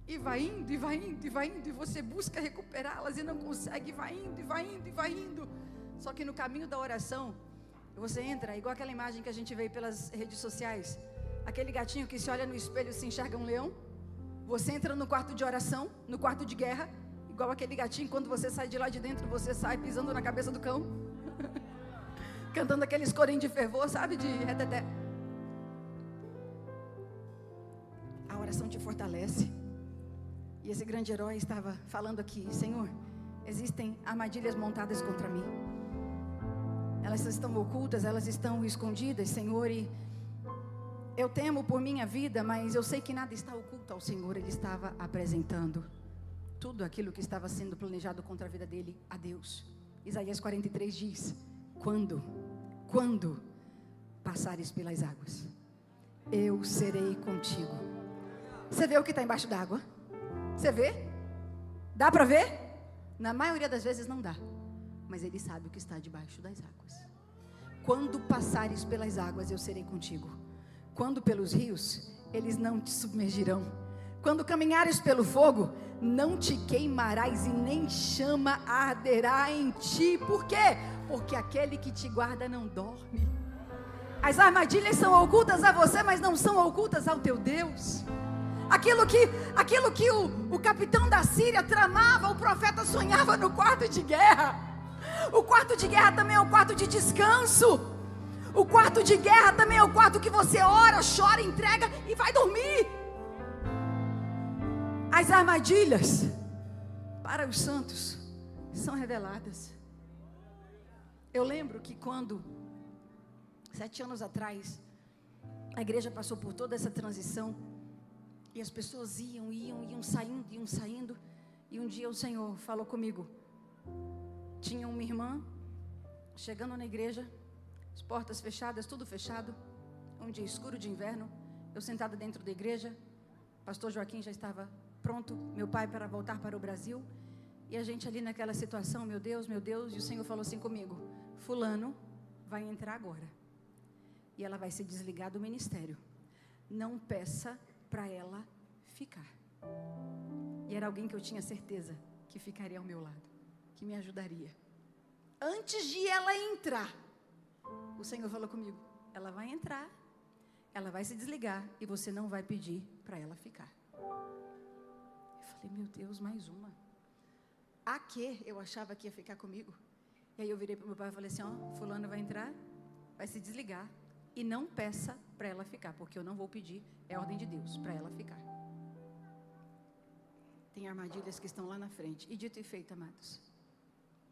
e vai indo, e vai indo, e vai indo, e você busca recuperá-las e não consegue, e vai indo, e vai indo, e vai indo. Só que no caminho da oração, você entra, igual aquela imagem que a gente vê pelas redes sociais, aquele gatinho que se olha no espelho e se enxerga um leão. Você entra no quarto de oração, no quarto de guerra, igual aquele gatinho, quando você sai de lá de dentro, você sai pisando na cabeça do cão, cantando aqueles corinhos de fervor, sabe, de reteté. A oração te fortalece. E esse grande herói estava falando aqui: Senhor, existem armadilhas montadas contra mim. Elas estão ocultas, elas estão escondidas, Senhor, e eu temo por minha vida, mas eu sei que nada está oculto ao Senhor. Ele estava apresentando tudo aquilo que estava sendo planejado contra a vida dele a Deus. Isaías 43 diz: quando passares pelas águas, eu serei contigo. Você vê o que está embaixo d'água? Você vê? Dá para ver? Na maioria das vezes não dá, mas ele sabe o que está debaixo das águas. Quando passares pelas águas, eu serei contigo. Quando pelos rios, eles não te submergirão. Quando caminhares pelo fogo, não te queimarás e nem chama arderá em ti. Por quê? Porque aquele que te guarda não dorme. As armadilhas são ocultas a você, mas não são ocultas ao teu Deus. Aquilo que o capitão da Síria tramava, o profeta sonhava no quarto de guerra. O quarto de guerra também é um quarto de descanso. O quarto de guerra também é o quarto que você ora, chora, entrega e vai dormir. As armadilhas para os santos são reveladas. Eu lembro que quando 7 anos atrás a igreja passou por toda essa transição, e as pessoas iam saindo, e um dia o Senhor falou comigo. Tinha uma irmã chegando na igreja, as portas fechadas, tudo fechado, um dia escuro de inverno, eu sentada dentro da igreja, pastor Joaquim já estava pronto, meu pai para voltar para o Brasil, e a gente ali naquela situação, meu Deus, e o Senhor falou assim comigo: fulano vai entrar agora, e ela vai se desligar do ministério, não peça para ela ficar. E era alguém que eu tinha certeza que ficaria ao meu lado, que me ajudaria. Antes de ela entrar, o Senhor falou comigo: ela vai entrar, ela vai se desligar e você não vai pedir para ela ficar. Eu falei: meu Deus, mais uma. A que eu achava que ia ficar comigo? E aí eu virei para o meu pai e falei assim: ó, fulano vai entrar, vai se desligar e não peça para ela ficar, porque eu não vou pedir, é ordem de Deus para ela ficar. Tem armadilhas que estão lá na frente. E dito e feito, amados,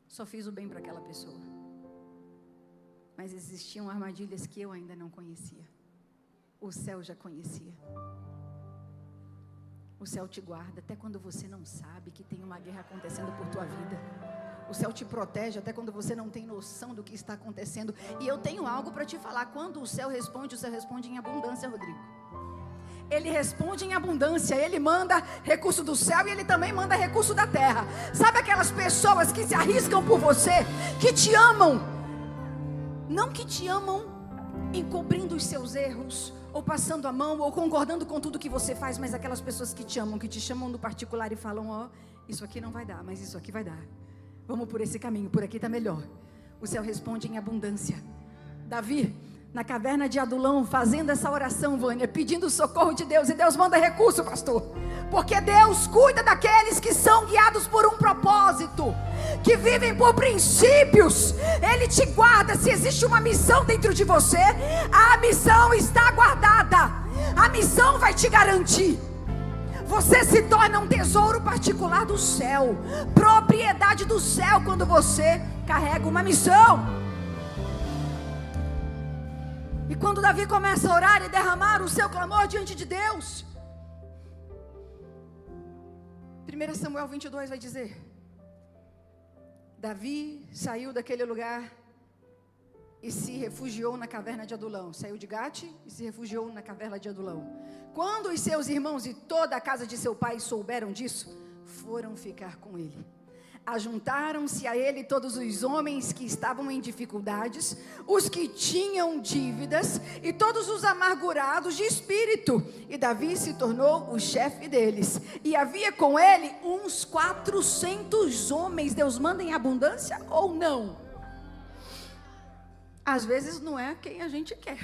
só fiz o bem para aquela pessoa, mas existiam armadilhas que eu ainda não conhecia. O céu já conhecia. O céu te guarda até quando você não sabe que tem uma guerra acontecendo por tua vida. O céu te protege até quando você não tem noção do que está acontecendo. E eu tenho algo para te falar. Quando o céu responde em abundância, Rodrigo. Ele responde em abundância. Ele manda recurso do céu e ele também manda recurso da terra. Sabe aquelas pessoas que se arriscam por você, que te amam? Não que te amam encobrindo os seus erros, ou passando a mão, ou concordando com tudo que você faz, mas aquelas pessoas que te amam, que te chamam no particular e falam: ó, isso aqui não vai dar, mas isso aqui vai dar. Vamos por esse caminho, por aqui está melhor. O céu responde em abundância. Davi, na caverna de Adulão, fazendo essa oração, Vânia, pedindo o socorro de Deus, e Deus manda recurso, pastor, porque Deus cuida daqueles que são guiados por um propósito, que vivem por princípios. Ele te guarda. Se existe uma missão dentro de você, a missão está guardada, a missão vai te garantir. Você se torna um tesouro particular do céu, propriedade do céu, quando você carrega uma missão. E quando Davi começa a orar e derramar o seu clamor diante de Deus, 1 Samuel 22 vai dizer: Davi saiu daquele lugar e se refugiou na caverna de Adulão. Saiu de Gate e se refugiou na caverna de Adulão. Quando os seus irmãos e toda a casa de seu pai souberam disso, foram ficar com ele. Ajuntaram-se a ele todos os homens que estavam em dificuldades, os que tinham dívidas e todos os amargurados de espírito. E Davi se tornou o chefe deles. E havia com ele uns 400 homens. Deus manda em abundância ou não? Às vezes não é quem a gente quer.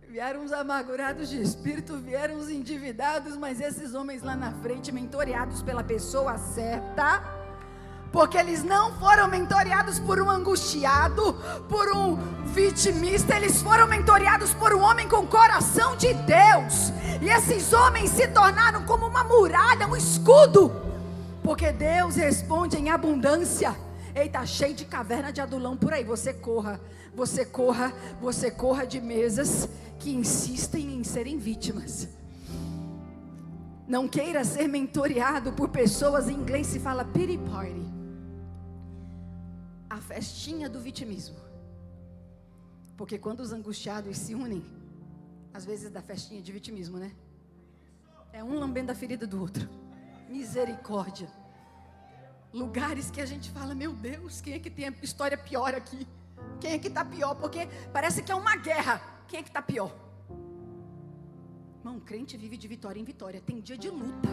Vieram os amargurados de espírito, vieram os endividados, mas esses homens lá na frente, mentoreados pela pessoa certa, porque eles não foram mentoreados por um angustiado, por um vitimista, eles foram mentoreados por um homem com coração de Deus, e esses homens se tornaram como uma muralha, um escudo, porque Deus responde em abundância. Eita, cheio de caverna de Adulão por aí. Você corra de mesas que insistem em serem vítimas. Não queira ser mentoreado por pessoas, em inglês se fala pity party, a festinha do vitimismo. Porque quando os angustiados se unem, às vezes dá festinha de vitimismo, né? É um lambendo a ferida do outro. Misericórdia. Lugares que a gente fala: meu Deus, quem é que tem a história pior aqui? Quem é que está pior? Porque parece que é uma guerra. Quem é que está pior? Irmão, crente vive de vitória em vitória. Tem dia de luta.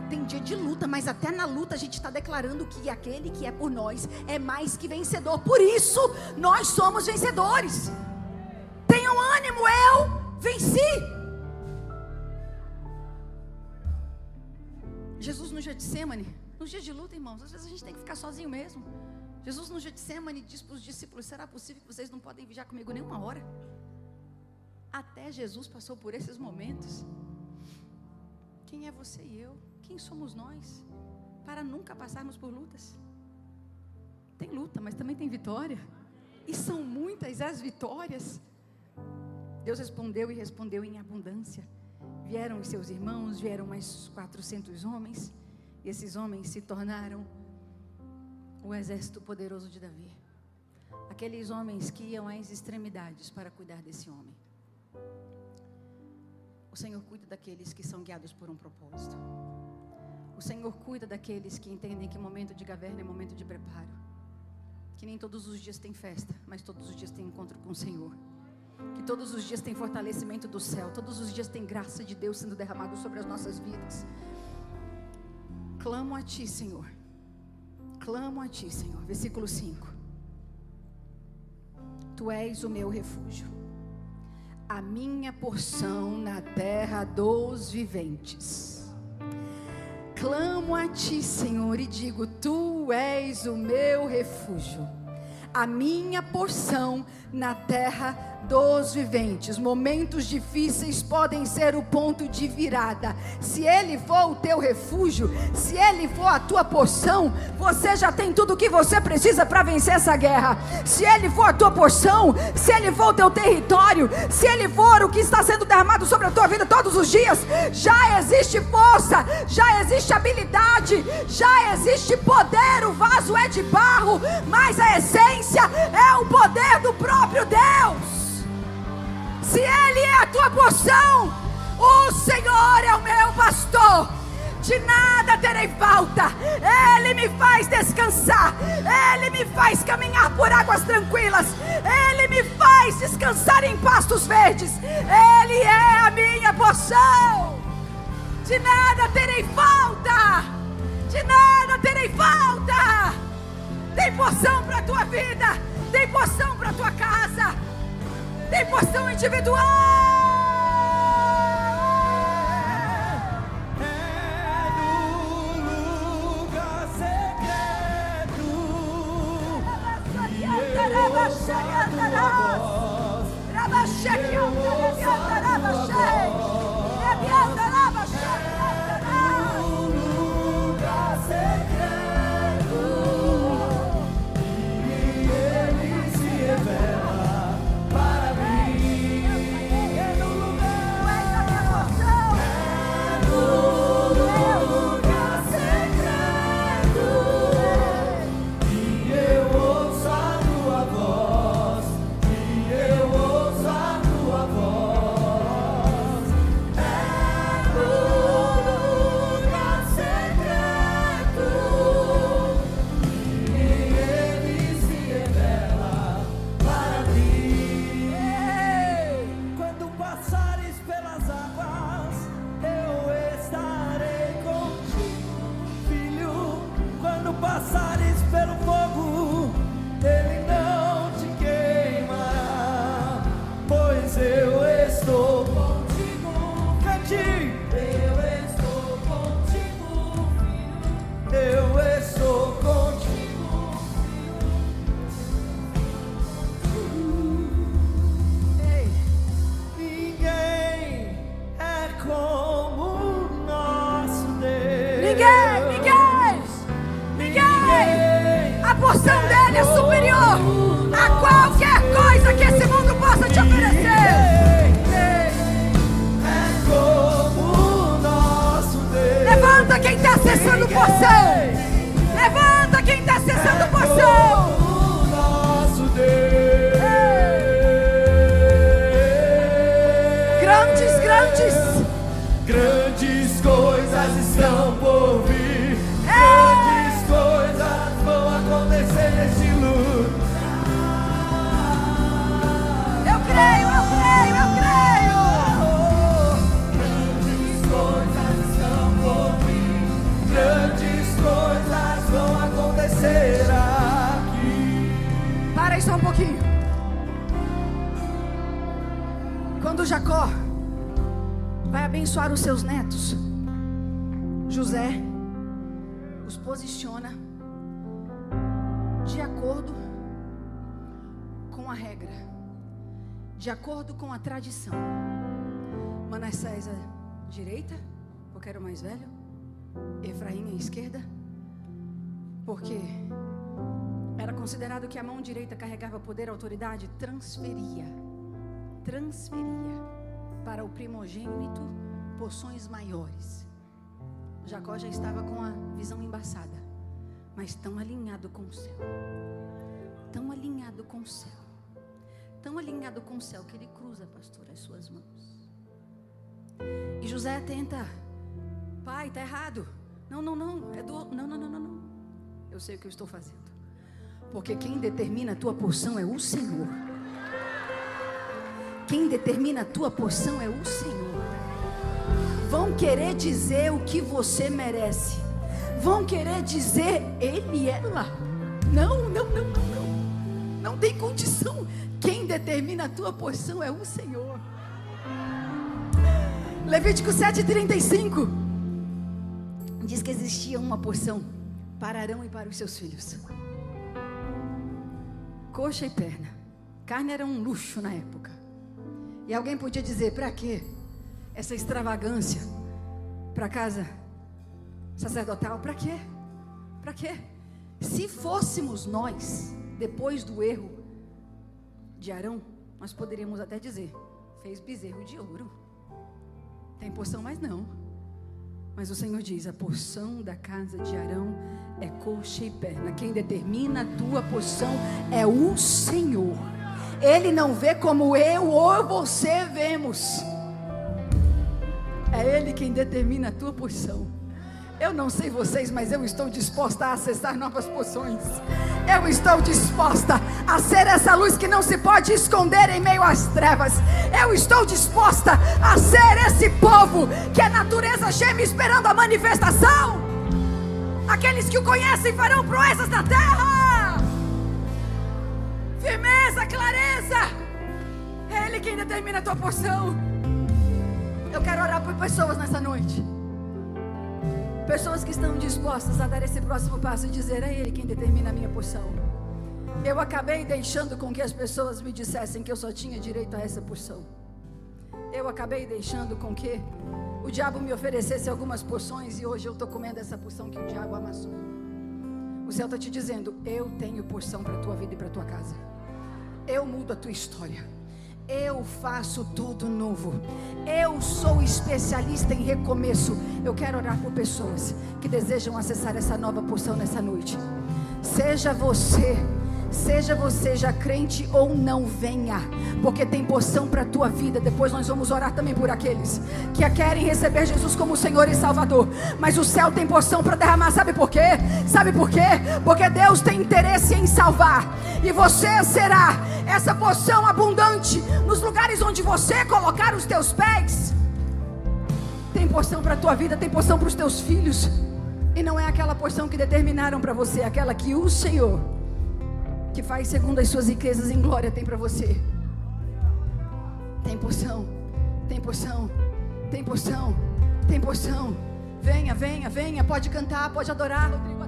Tem dia de luta, mas até na luta a gente está declarando que aquele que é por nós é mais que vencedor. Por isso, nós somos vencedores. Tenham ânimo, eu venci. Jesus no Getsemane, nos dias de luta, irmãos, às vezes a gente tem que ficar sozinho mesmo. Jesus no Getsemane diz para os discípulos: será possível que vocês não podem vigiar comigo nem uma hora? Até Jesus passou por esses momentos. Quem é você e eu? Quem somos nós para nunca passarmos por lutas? Tem luta, mas também tem vitória. E são muitas as vitórias. Deus respondeu e respondeu em abundância. Vieram os seus irmãos, vieram mais 400 homens. E esses homens se tornaram o exército poderoso de Davi. Aqueles homens que iam às extremidades para cuidar desse homem. O Senhor cuida daqueles que são guiados por um propósito. O Senhor cuida daqueles que entendem que momento de caverna é momento de preparo. Que nem todos os dias tem festa, mas todos os dias tem encontro com o Senhor. Que todos os dias tem fortalecimento do céu. Todos os dias tem graça de Deus sendo derramado sobre as nossas vidas. Clamo a Ti, Senhor. Clamo a Ti, Senhor. Versículo 5. Tu és o meu refúgio, a minha porção na terra dos viventes. Clamo a Ti, Senhor, e digo: Tu és o meu refúgio, a minha porção na terra dos viventes. Momentos difíceis podem ser o ponto de virada. Se Ele for o teu refúgio, se Ele for a tua porção, você já tem tudo o que você precisa para vencer essa guerra. Se Ele for a tua porção, se Ele for o teu território, se Ele for o que está sendo derramado sobre a tua vida todos os dias, já existe força, já existe habilidade, já existe poder. O vaso é de barro, mas a essência é o poder do próprio Deus. Se Ele é a tua porção, o Senhor é o meu pastor, de nada terei falta. Ele me faz descansar, Ele me faz caminhar por águas tranquilas, Ele me faz descansar em pastos verdes. Ele é a minha porção, de nada terei falta, de nada terei falta. Tem porção para a tua vida, tem porção para a tua casa, tem porção individual. É no lugar secreto que eu ouço a tua voz. Eu ouço a tua voz. É no lugar secreto que Ele se revela para mim. grandes, grandes. Grandes coisas estão por vir. Grandes coisas vão acontecer nesse lugar. Eu creio, eu creio, eu creio. Grandes coisas estão por vir. Grandes coisas vão acontecer aqui. Para aí só um pouquinho. Quando Jacó vai abençoar os seus netos, José os posiciona de acordo com a regra, de acordo com a tradição. Manassés à direita, porque era o mais velho. Efraim à esquerda, porque era considerado que a mão direita carregava poder, autoridade, transferia para o primogênito porções maiores. Jacó já estava com a visão embaçada, mas tão alinhado com o céu, tão alinhado com o céu, tão alinhado com o céu, que ele cruza, pastor, as suas mãos. E José tenta: pai, está errado. Não, é do... Não. Eu sei o que eu estou fazendo. Porque quem determina a tua porção é o Senhor. Quem determina a tua porção é o Senhor. Vão querer dizer o que você merece. Vão querer dizer ele, ela. Não. Não tem condição. Quem determina a tua porção é o Senhor. Levítico 7:35 diz que existia uma porção para Arão e para os seus filhos. Coxa e perna. Carne era um luxo na época. E alguém podia dizer: para quê essa extravagância para casa sacerdotal? Para quê? Para quê? Se fôssemos nós, depois do erro de Arão, nós poderíamos até dizer: fez bezerro de ouro. Tem porção, mas não. Mas o Senhor diz: a porção da casa de Arão é coxa e perna. Quem determina a tua porção é o Senhor. Ele não vê como eu ou você vemos. É Ele quem determina a tua porção. Eu não sei vocês, mas eu estou disposta a acessar novas porções. Eu estou disposta a ser essa luz que não se pode esconder em meio às trevas. Eu estou disposta a ser esse povo que a natureza geme esperando a manifestação. Aqueles que o conhecem farão proezas na terra. Firmeza, clareza. É Ele quem determina a tua porção. Eu quero orar por pessoas nessa noite. Pessoas que estão dispostas a dar esse próximo passo e dizer: é Ele quem determina a minha porção. Eu acabei deixando com que as pessoas me dissessem que eu só tinha direito a essa porção. Eu acabei deixando com que o diabo me oferecesse algumas porções, e hoje eu estou comendo essa porção que o diabo amassou. O céu está te dizendo: eu tenho porção para a tua vida e para a tua casa. Eu mudo a tua história. Eu faço tudo novo. Eu sou especialista em recomeço. Eu quero orar por pessoas que desejam acessar essa nova porção nessa noite. Seja você já crente ou não, venha, porque tem porção para a tua vida. Depois nós vamos orar também por aqueles que querem receber Jesus como Senhor e Salvador, mas o céu tem porção para derramar. Sabe por quê? Porque Deus tem interesse em salvar, e você será essa porção abundante nos lugares onde você colocar os teus pés. Tem porção para a tua vida, tem porção para os teus filhos, e não é aquela porção que determinaram para você, é aquela que o Senhor, que faz segundo as suas riquezas em glória, tem para você. Tem porção, tem porção, tem porção, tem porção. Venha, pode cantar, pode adorar, Rodrigo,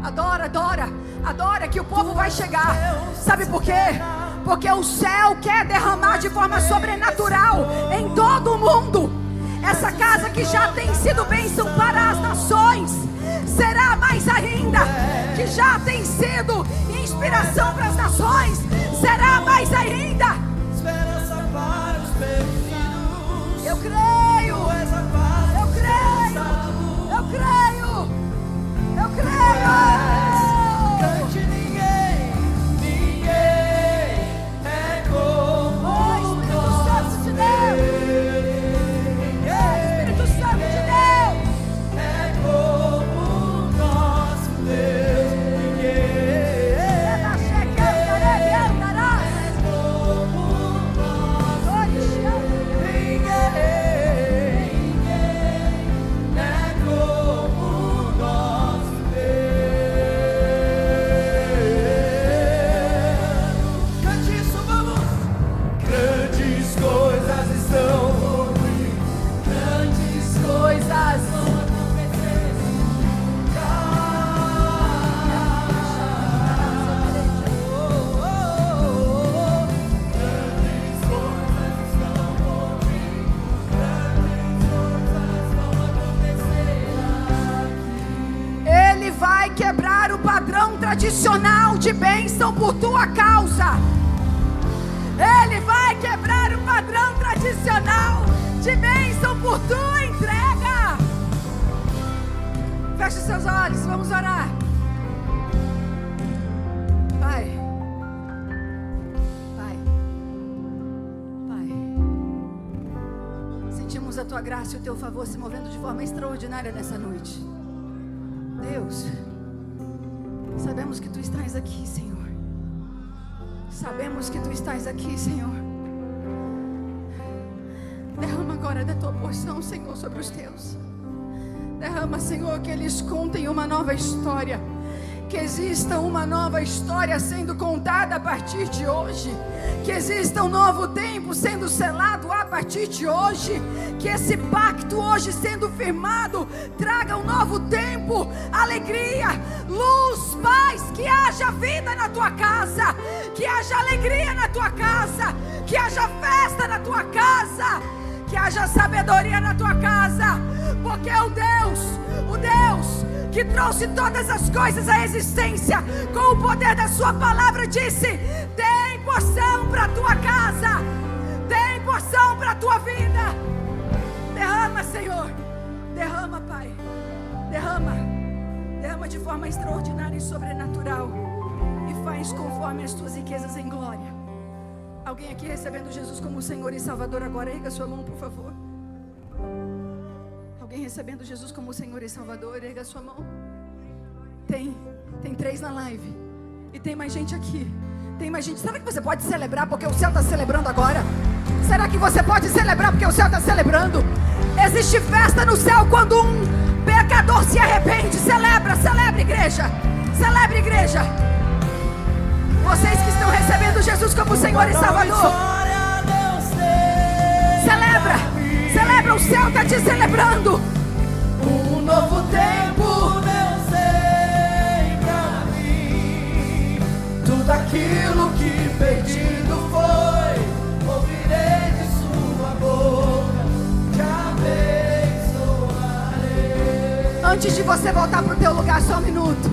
adora, que o povo vai chegar. Sabe por quê? Porque o céu quer derramar de forma sobrenatural em todo o mundo. Essa casa que já tem sido bênção para as nações, será mais ainda. Que já tem sido inspiração para as nações, será mais ainda. Esperança para os perdidos. Eu creio. Cante, ninguém é como Espírito Santo de Deus. tradicional de bênção por tua causa. Ele vai quebrar o padrão tradicional de bênção por tua entrega. Feche os seus olhos, vamos orar. Pai, sentimos a tua graça e o teu favor se movendo de forma extraordinária nessa noite. Deus, sabemos que tu estás aqui, Senhor. Sabemos que tu estás aqui, Senhor. Derrama agora da tua porção, Senhor, sobre os teus. Derrama, Senhor, que eles contem uma nova história. Que exista uma nova história sendo contada a partir de hoje. Que exista um novo tempo sendo selado a partir de hoje. Que esse pacto hoje sendo firmado traga um novo tempo, alegria, luz, paz. Que haja vida na tua casa. Que haja alegria na tua casa. Que haja festa na tua casa. Que haja sabedoria na tua casa. Porque o Deus que trouxe todas as coisas à existência com o poder da sua palavra disse: tem porção para a tua casa, tem porção para a tua vida. Derrama, Senhor, derrama, Pai, derrama de forma extraordinária e sobrenatural, e faz conforme as tuas riquezas em glória. Alguém aqui recebendo Jesus como Senhor e Salvador agora, erga sua mão, por favor. Alguém recebendo Jesus como Senhor e Salvador, erga sua mão. Tem 3 na live. E tem mais gente aqui. Tem mais gente. Será que você pode celebrar porque o céu está celebrando agora? Será que você pode celebrar porque o céu está celebrando? Existe festa no céu quando um pecador se arrepende. Celebre, igreja. Celebre, igreja. Vocês que estão recebendo Jesus como Senhor e Salvador, celebra, o céu está te celebrando. Um novo tempo Deus tem pra mim. Tudo aquilo que pedido foi, ouvirei de sua boca, te abençoarei. Antes de você voltar para o teu lugar, só um minuto.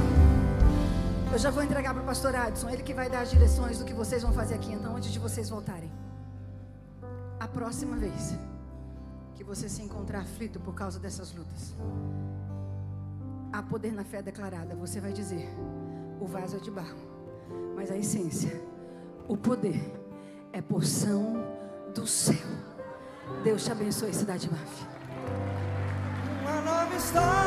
Eu já vou entregar para o pastor Adson, ele que vai dar as direções do que vocês vão fazer aqui. Então, antes de vocês voltarem, a próxima vez que você se encontrar aflito por causa dessas lutas, há poder na fé declarada. Você vai dizer: o vaso é de barro, mas a essência, o poder é porção do céu. Deus te abençoe, Cidade Mafia. Uma nova história.